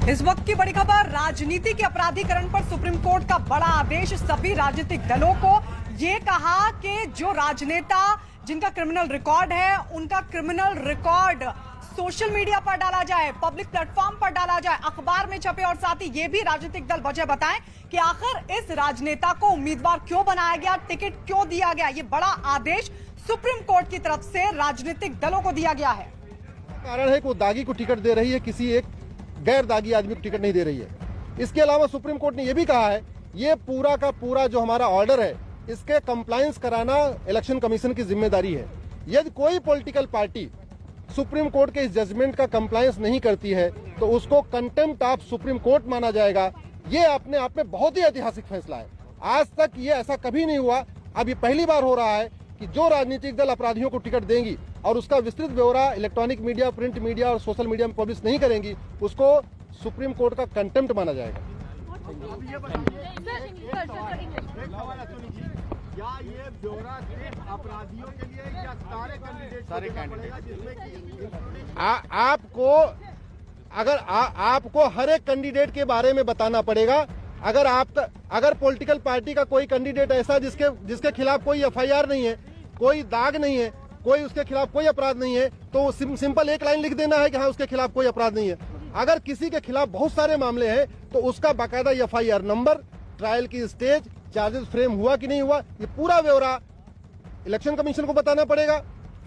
इस वक्त की बड़ी खबर, राजनीति के अपराधीकरण पर सुप्रीम कोर्ट का बड़ा आदेश। सभी राजनीतिक दलों को ये कहा कि जो राजनेता जिनका क्रिमिनल रिकॉर्ड है, उनका क्रिमिनल रिकॉर्ड सोशल मीडिया पर डाला जाए, पब्लिक प्लेटफॉर्म पर डाला जाए, अखबार में छपे, और साथ ही ये भी राजनीतिक दल वजह बताएं कि आखिर इस राजनेता को उम्मीदवार क्यों बनाया गया, टिकट क्यों दिया गया। ये बड़ा आदेश सुप्रीम कोर्ट की तरफ से राजनीतिक दलों को दिया गया है। कारण है कि वो दागी को टिकट दे रही है, किसी एक गैर दागी आदमी को टिकट नहीं दे रही है। इसके अलावा सुप्रीम कोर्ट ने यह भी कहा है, ये पूरा का पूरा जो हमारा ऑर्डर है, इसके कंप्लायंस कराना इलेक्शन कमीशन की जिम्मेदारी है। यदि कोई पॉलिटिकल पार्टी सुप्रीम कोर्ट के इस जजमेंट का कंप्लायंस नहीं करती है तो उसको कंटेम्प्ट ऑफ सुप्रीम कोर्ट माना जाएगा। ये अपने आप में बहुत ही ऐतिहासिक फैसला है। आज तक ये ऐसा कभी नहीं हुआ। अब ये पहली बार हो रहा है कि जो राजनीतिक दल अपराधियों को टिकट देंगी और उसका विस्तृत ब्यौरा इलेक्ट्रॉनिक मीडिया, प्रिंट मीडिया और सोशल मीडिया में पब्लिश नहीं करेंगी, उसको सुप्रीम कोर्ट का कंटेम्प्ट माना जाएगा। क्या ये ब्यौरा सिर्फ अपराधियों के लिए या सारे कैंडिडेट आपको अगर आपको हर एक कैंडिडेट के बारे में बताना पड़ेगा। अगर पॉलिटिकल पार्टी का कोई कैंडिडेट ऐसा जिसके खिलाफ कोई एफआईआर नहीं है, कोई दाग नहीं है, कोई उसके खिलाफ कोई अपराध नहीं है, तो सिंपल एक लाइन लिख देना है कि हाँ उसके खिलाफ कोई अपराध नहीं है। अगर किसी के खिलाफ बहुत सारे मामले हैं तो उसका बाकायदा एफआईआर नंबर, ट्रायल की स्टेज, चार्जेस फ्रेम हुआ कि नहीं हुआ, ये पूरा ब्यौरा इलेक्शन कमीशन को बताना पड़ेगा,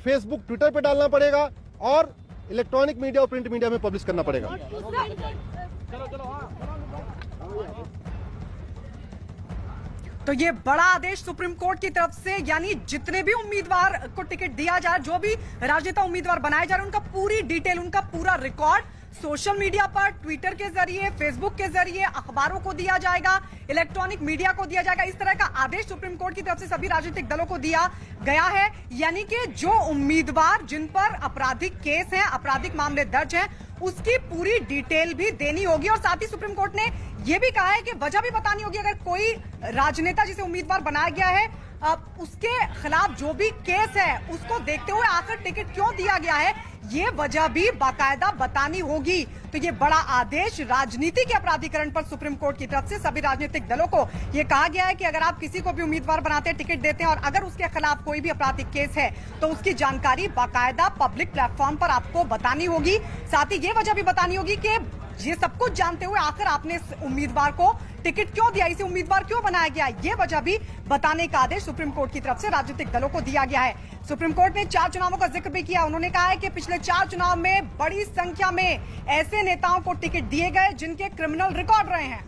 फेसबुक, ट्विटर पे डालना पड़ेगा और इलेक्ट्रॉनिक मीडिया और प्रिंट मीडिया में पब्लिश करना पड़ेगा। तो ये बड़ा आदेश सुप्रीम कोर्ट की तरफ से, यानी जितने भी उम्मीदवार को टिकट दिया जाए, जो भी राजनेता उम्मीदवार बनाए जा रहे हैं, उनका पूरी डिटेल, उनका पूरा रिकॉर्ड सोशल मीडिया पर, ट्विटर के जरिए, फेसबुक के जरिए, अखबारों को दिया जाएगा, इलेक्ट्रॉनिक मीडिया को दिया जाएगा। इस तरह का आदेश सुप्रीम कोर्ट की तरफ से सभी राजनीतिक दलों को दिया गया है। यानी कि जो उम्मीदवार जिन पर आपराधिक केस है, आपराधिक मामले दर्ज हैं, उसकी पूरी डिटेल भी देनी होगी। और साथ ही सुप्रीम कोर्ट ने यह भी कहा है कि वजह भी बतानी होगी। अगर कोई राजनेता जिसे उम्मीदवार बनाया गया है, उसके खिलाफ जो भी केस है, उसको देखते हुए आखिर टिकट क्यों दिया गया है, ये वजह भी बाकायदा बतानी होगी। तो ये बड़ा आदेश राजनीति के अपराधीकरण पर सुप्रीम कोर्ट की तरफ से सभी राजनीतिक दलों को ये कहा गया है कि अगर आप किसी को भी उम्मीदवार बनाते हैं, टिकट देते हैं, और अगर उसके खिलाफ कोई भी आपराधिक केस है तो उसकी जानकारी बाकायदा पब्लिक प्लेटफॉर्म पर आपको बतानी होगी। साथ ही ये वजह भी बतानी होगी कि ये सब कुछ जानते हुए आखिर आपने इस उम्मीदवार को टिकट क्यों दिया, इसे उम्मीदवार क्यों बनाया गया, ये वजह भी बताने का आदेश सुप्रीम कोर्ट की तरफ से राजनीतिक दलों को दिया गया है। सुप्रीम कोर्ट ने 4 चुनावों का जिक्र भी किया। उन्होंने कहा है कि पिछले 4 चुनाव में बड़ी संख्या में ऐसे नेताओं को टिकट दिए गए जिनके क्रिमिनल रिकॉर्ड रहे हैं।